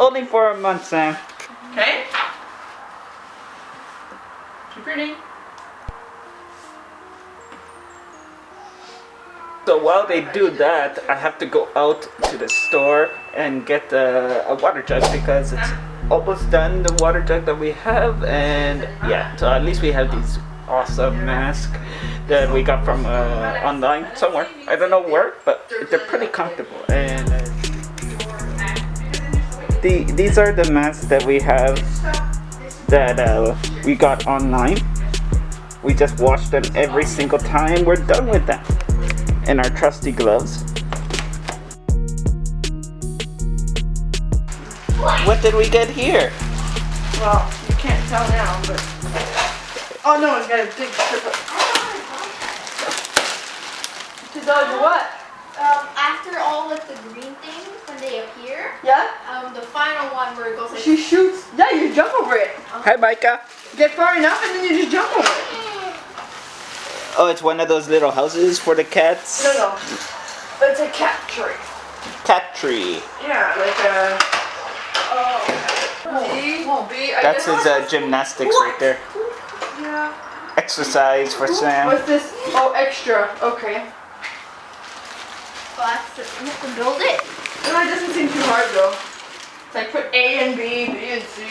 only for a month, Sam. Okay. Too pretty. So while they do that, I have to go out to the store and get a water jug because it's almost done, the water jug that we have. And yeah, so at least we have these awesome masks that we got from online somewhere. I don't know where, but they're pretty comfortable. And these are the masks that we have that we got online. We just wash them every single time. We're done with them. And our trusty gloves. What did we get here? Well, you can't tell now, but... Oh no, it's got a big strip of... $2 what? After all of the green things, when they appear, Yeah? the final one where it goes like... She shoots... Yeah, you jump over it. Hi, Micah. Get far enough and then you just jump over it. Oh, it's one of those little houses for the cats? No. It's a cat tree. Cat tree. Yeah, like a... That's his gymnastics right there. Yeah. Exercise for Sam. What's this? Oh, extra. Okay. Well, you have to build it. No, it doesn't seem too hard though. It's like put A and B, B and C.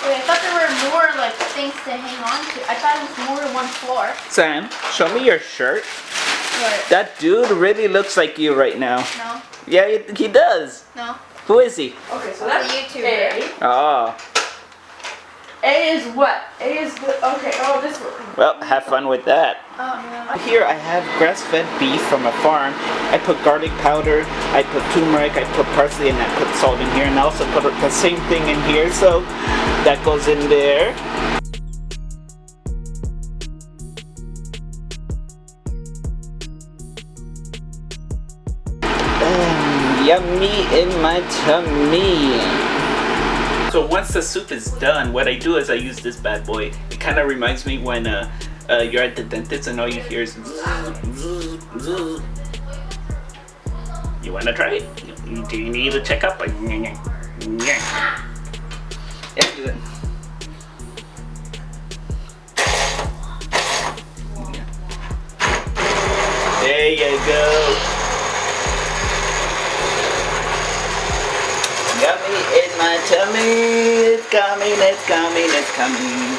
Wait, I thought there were more like things to hang on to. I thought it was more than one floor. Sam, show me your shirt. What? That dude really looks like you right now. No. Yeah, he does. No. Who is he? Okay, so That's that's a YouTuber. A. Oh, A is what? A is the... Okay, oh, this one. well, have fun with that. Oh, yeah. Here I have grass-fed beef from a farm. I put garlic powder, I put turmeric, I put parsley, and I put salt in here. And I also put the same thing in here, so that goes in there. Yummy in my tummy. So once the soup is done, what I do is I use this bad boy. It kind of reminds me when you're at the dentist and all you hear is zzz, zzz. You want to try it? Do you need a checkup? There you go. Yummy in my tummy. It's coming, it's coming, it's coming.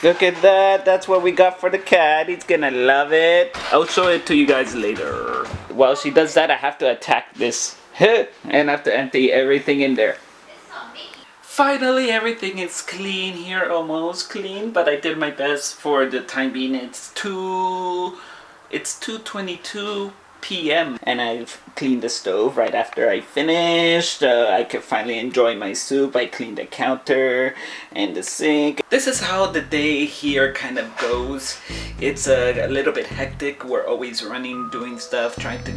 Look at that. That's what we got for the cat. He's gonna love it. I'll show it to you guys later. While she does that, I have to attack this. And I have to empty everything in there. Finally, everything is clean here, almost clean, but I did my best for the time being. It's 2:22 p.m. and I've cleaned the stove right after I finished. I could finally enjoy my soup. I cleaned the counter and the sink. This is how the day here kind of goes. It's a little bit hectic. We're always running, doing stuff, trying to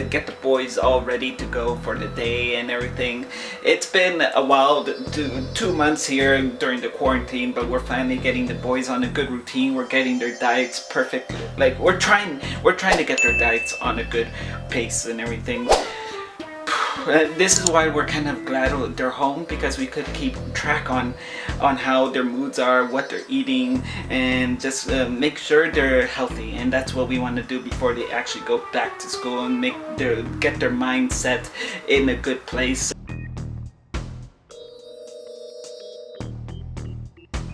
get the boys all ready to go for the day and everything. It's been a while, 2 months here during the quarantine, but we're finally getting the boys on a good routine. We're getting their diets perfect. Like we're trying to get their diets on a good pace and everything. This is why we're kind of glad they're home, because we could keep track on how their moods are, what they're eating, and just make sure they're healthy. And that's what we want to do before they actually go back to school and get their mindset in a good place.